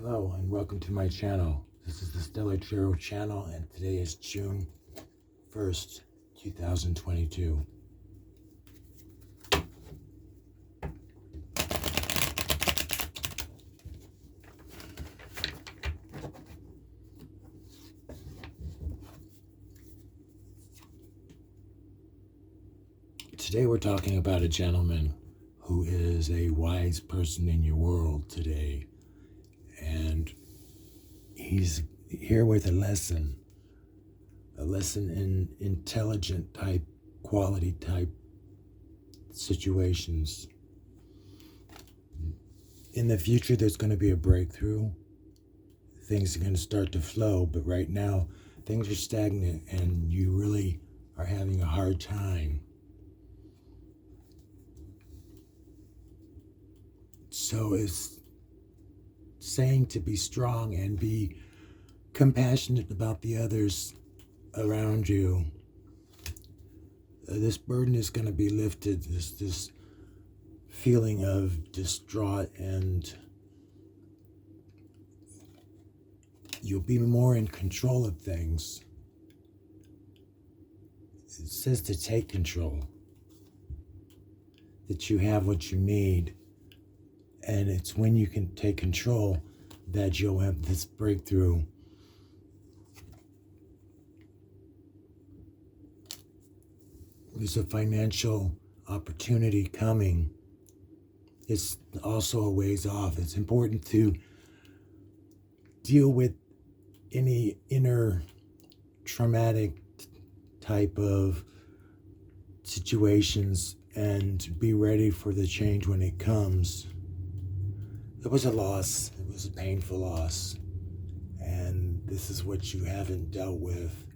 Hello and welcome to my channel. This is the Stellar Tarot channel and today is June 1st, 2022. Today we're talking about a gentleman who is a wise person in your world today, and he's here with a lesson in intelligent type, quality type situations. In the future, there's going to be a breakthrough. Things are going to start to flow, but right now, things are stagnant and you really are having a hard time. So it's saying to be strong and be compassionate about the others around you. This burden is going to be lifted, this feeling of distraught, and you'll be more in control of things. It says to take control, that you have what you need, and it's when you can take control that you'll have this breakthrough. There's a financial opportunity coming. It's also a ways off. It's important to deal with any inner traumatic type of situations and be ready for the change when it comes. It was a loss. It was a painful loss. And this is what you haven't dealt with.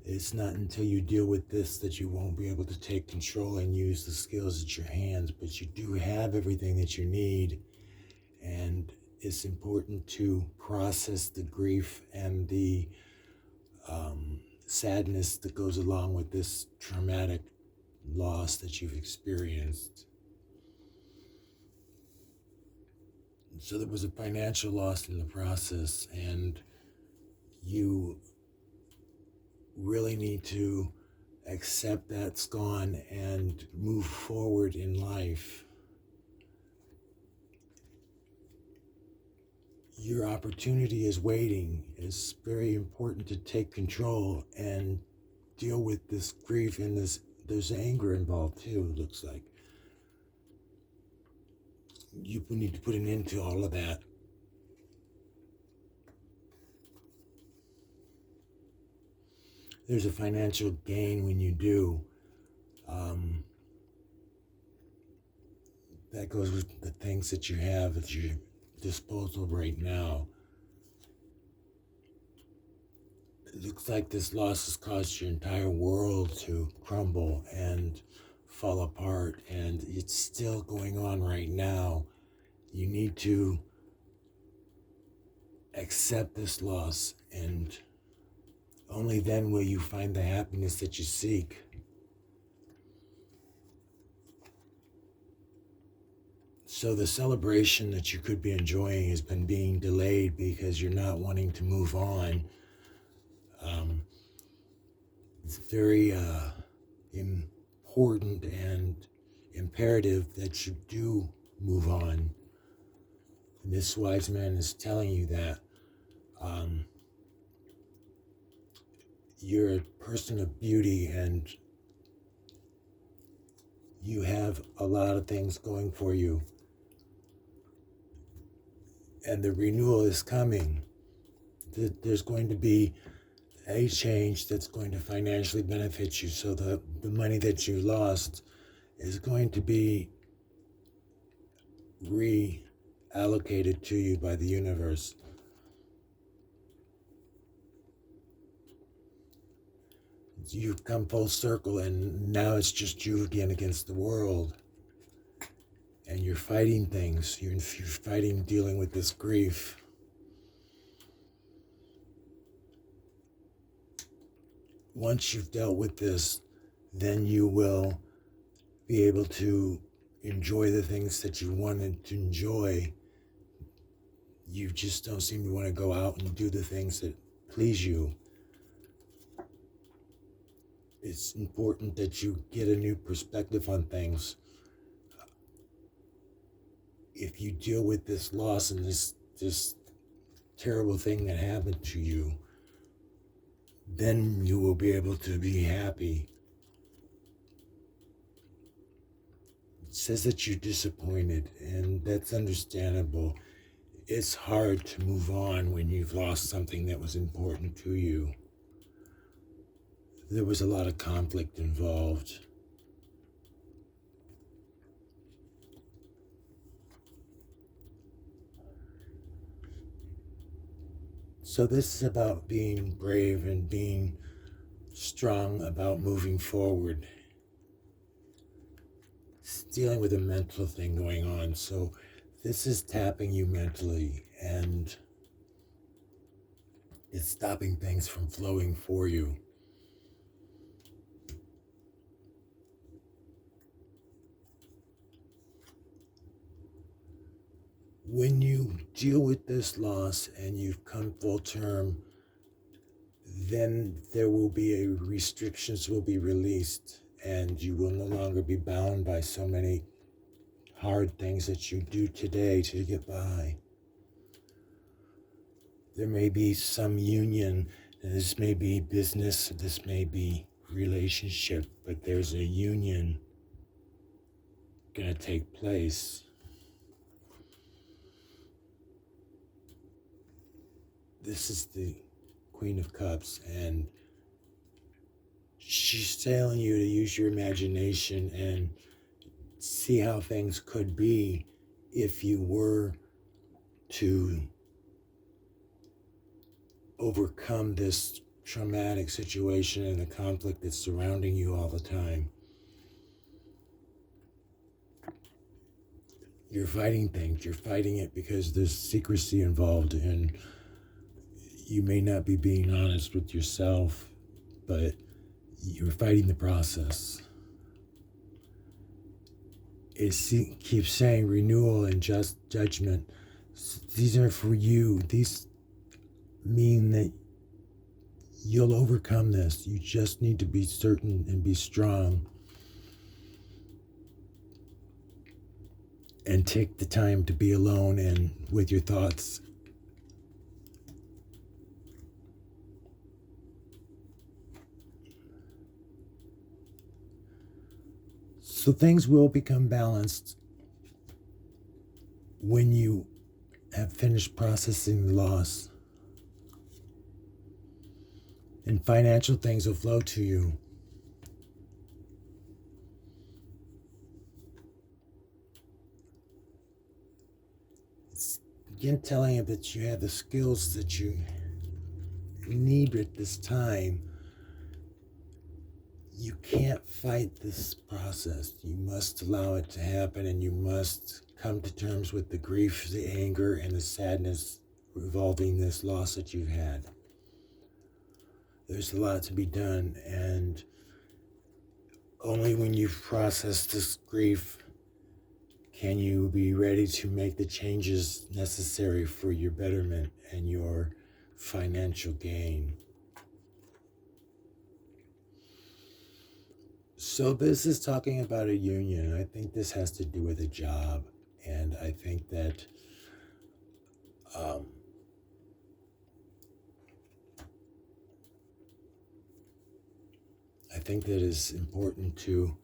It's not until you deal with this that you won't be able to take control and use the skills at your hands, but you do have everything that you need. And it's important to process the grief and the sadness that goes along with this traumatic loss that you've experienced. So there was a financial loss in the process, and you really need to accept that's gone and move forward in life. Your opportunity is waiting. It's very important to take control and deal with this grief, and there's anger involved too, it looks like. You need to put an end to all of that. There's a financial gain when you do. That goes with the things that you have at your disposal right now. It looks like this loss has caused your entire world to crumble and fall apart, and it's still going on right now. You need to accept this loss, and only then will you find the happiness that you seek. So the celebration that you could be enjoying has been being delayed because you're not wanting to move on. It's very important and imperative that you do move on. And this wise man is telling you that you're a person of beauty and you have a lot of things going for you. And the renewal is coming. There's going to be a change that's going to financially benefit you. So the money that you lost is going to be reallocated to you by the universe. You've come full circle, and now it's just you again against the world. And you're fighting things. You're fighting dealing with this grief. Once you've dealt with this, then you will be able to enjoy the things that you wanted to enjoy. you just don't seem to want to go out and do the things that please you. It's important that you get a new perspective on things. If you deal with this loss and this terrible thing that happened to you, then you will be able to be happy. It says that you're disappointed, and that's understandable. It's hard to move on when you've lost something that was important to you. There was a lot of conflict involved. So this is about being brave and being strong about moving forward. It's dealing with a mental thing going on. So this is tapping you mentally, and it's stopping things from flowing for you. When you deal with this loss and you've come full term, then there will be restrictions will be released, and you will no longer be bound by so many hard things that you do today to get by. There may be some union, and this may be business, this may be relationship, but there's a union gonna take place. This is the Queen of Cups, and she's telling you to use your imagination and see how things could be if you were to overcome this traumatic situation and the conflict that's surrounding you all the time. You're fighting things. You're fighting it because there's secrecy involved, and you may not be being honest with yourself, but you're fighting the process. It keeps saying renewal and just judgment. These are for you. These mean that you'll overcome this. You just need to be certain and be strong. And take the time to be alone and with your thoughts. So things will become balanced when you have finished processing the loss. And financial things will flow to you. It's again telling you that you have the skills that you need at this time. You can't fight this process. You must allow it to happen, and you must come to terms with the grief, the anger, and the sadness involving this loss that you've had. There's a lot to be done, and only when you've processed this grief can you be ready to make the changes necessary for your betterment and your financial gain. So this is talking about a union. I think this has to do with a job, and I think that it's important to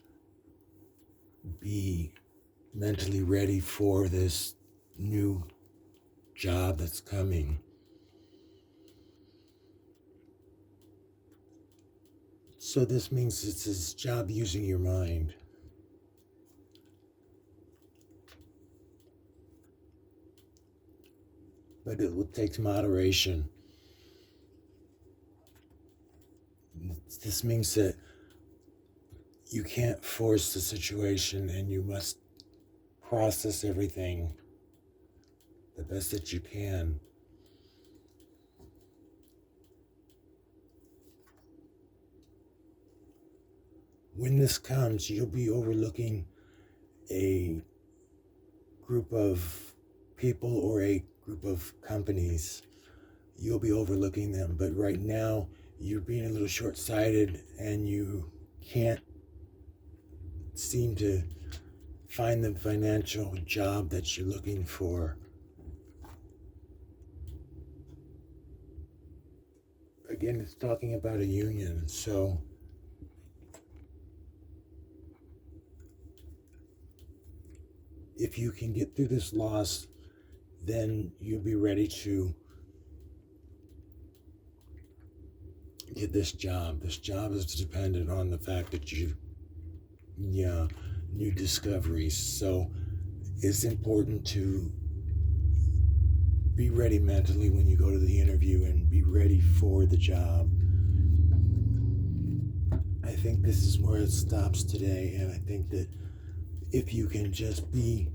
be mentally ready for this new job that's coming. So this means it's his job using your mind. But it will take moderation. This means that you can't force the situation, and you must process everything the best that you can. When this comes, you'll be overlooking a group of people or a group of companies, you'll be overlooking them. But right now, you're being a little short-sighted and you can't seem to find the financial job that you're looking for. Again, it's talking about a union, so if you can get through this loss, then you'll be ready to get this job. This job is dependent on the fact that new discoveries. So it's important to be ready mentally when you go to the interview and be ready for the job. I think this is where it stops today, and I think that if you can just be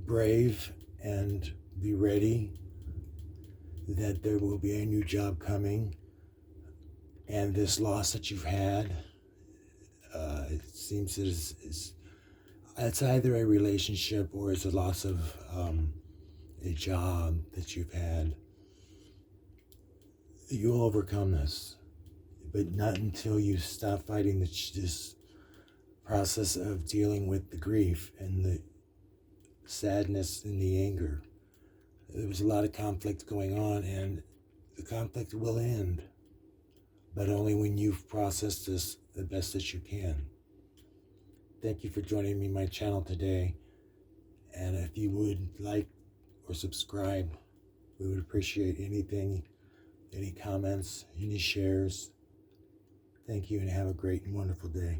brave and be ready, that there will be a new job coming, and this loss that you've had, it seems it's either a relationship or it's a loss of a job that you've had. You'll overcome this, but not until you stop fighting this process of dealing with the grief and the sadness and the anger. There was a lot of conflict going on, and the conflict will end, but only when you've processed this the best that you can. Thank you for joining me on my channel today, and if you would like or subscribe, we would appreciate anything, any comments, any shares. Thank you, and have a great and wonderful day.